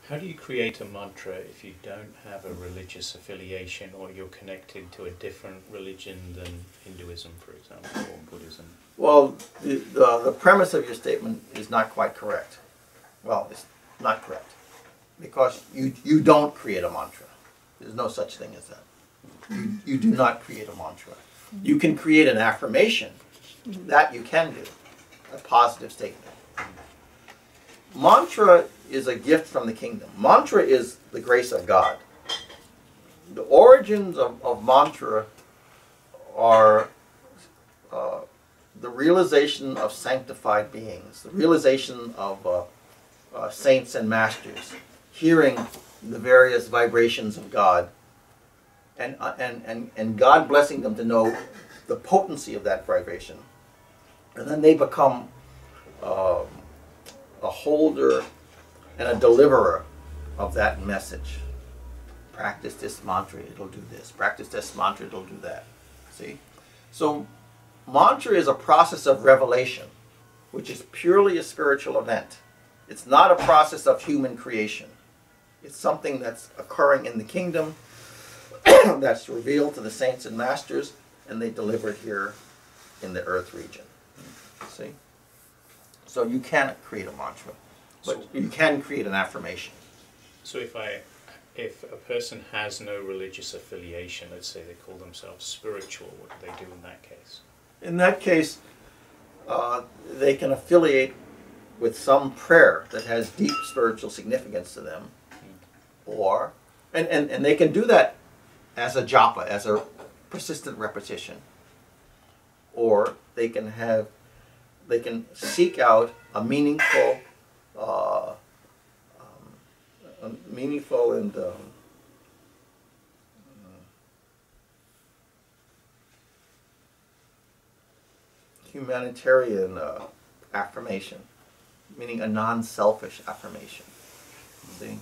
How do you create a mantra if you don't have a religious affiliation, or you're connected to a different religion than Hinduism, for example, or Buddhism? Well, the premise of your statement is not quite correct. Well, it's not correct. Because you don't create a mantra. There's no such thing as that. You do not create a mantra. You can create an affirmation. That you can do. A positive statement. Mantra is a gift from the kingdom. Mantra is the grace of God. The origins of mantra are the realization of sanctified beings, the realization of saints and masters, hearing the various vibrations of God, and God blessing them to know the potency of that vibration. And then they become a holder and a deliverer of that message. Practice this mantra, it'll do this. Practice this mantra, it'll do that. See? So mantra is a process of revelation, which is purely a spiritual event. It's not a process of human creation. It's something that's occurring in the kingdom, that's revealed to the saints and masters, and they deliver it here in the earth region. See? So you can't create a mantra, but you can create an affirmation. So if a person has no religious affiliation, let's say they call themselves spiritual, what do they do in that case? In that case, they can affiliate with some prayer that has deep spiritual significance to them, or and they can do that as a japa, as a persistent repetition, or they can seek out a meaningful and humanitarian affirmation, meaning a non-selfish affirmation. See?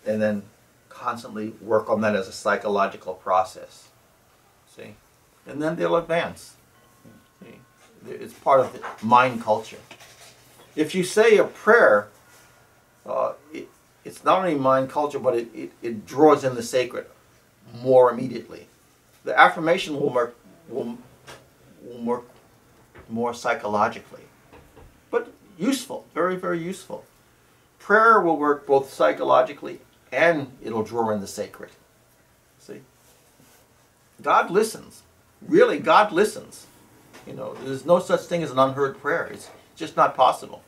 And then constantly work on that as a psychological process. See? And then they'll advance. See? It's part of the mind culture. If you say a prayer, it's not only mind culture, but it draws in the sacred more immediately. The affirmation will work more psychologically, but useful, very, very useful. Prayer will work both psychologically and it'll draw in the sacred. See? God listens. Really, God listens. You know, there's no such thing as an unheard prayer. It's just not possible.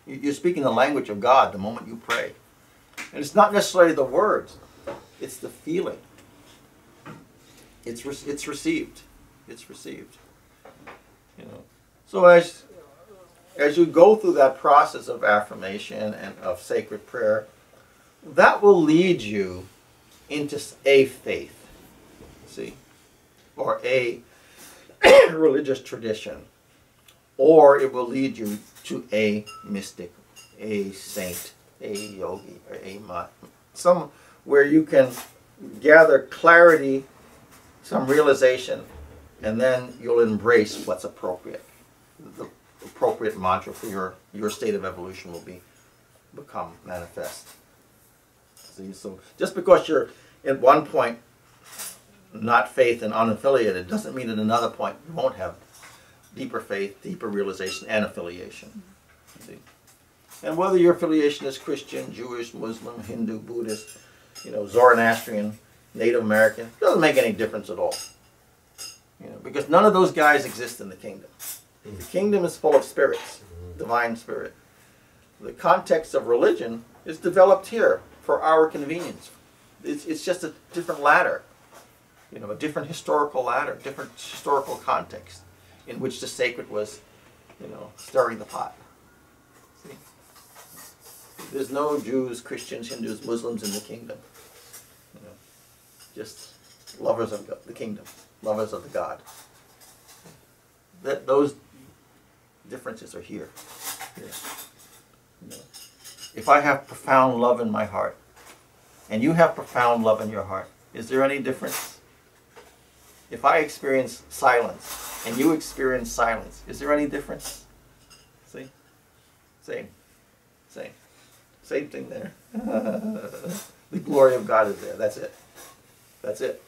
You're speaking the language of God the moment you pray. And it's not necessarily the words. It's the feeling. It's received. It's received. You know. So as you go through that process of affirmation and of sacred prayer, that will lead you into a faith, see, or a religious tradition, or it will lead you to a mystic, a saint, a yogi, or a monk, some where you can gather clarity, some realization, and then you'll embrace what's appropriate. The appropriate mantra for your state of evolution will become manifest. See, so just because you're at one point not faith and unaffiliated doesn't mean at another point you won't have deeper faith, deeper realization, and affiliation. See? And whether your affiliation is Christian, Jewish, Muslim, Hindu, Buddhist, you know, Zoroastrian, Native American, doesn't make any difference at all. You know, because none of those guys exist in the kingdom. The kingdom is full of spirits, divine spirit. The context of religion is developed here for our convenience. It's just a different ladder, you know, a different historical ladder, different historical context in which the sacred was, you know, stirring the pot. See? There's no Jews, Christians, Hindus, Muslims in the kingdom. You know, just lovers of the kingdom, lovers of the God. Those differences are here. You know, if I have profound love in my heart, and you have profound love in your heart, is there any difference? If I experience silence, and you experience silence, is there any difference? See? Same. thing. Same thing there. The glory of God is there. That's it. That's it.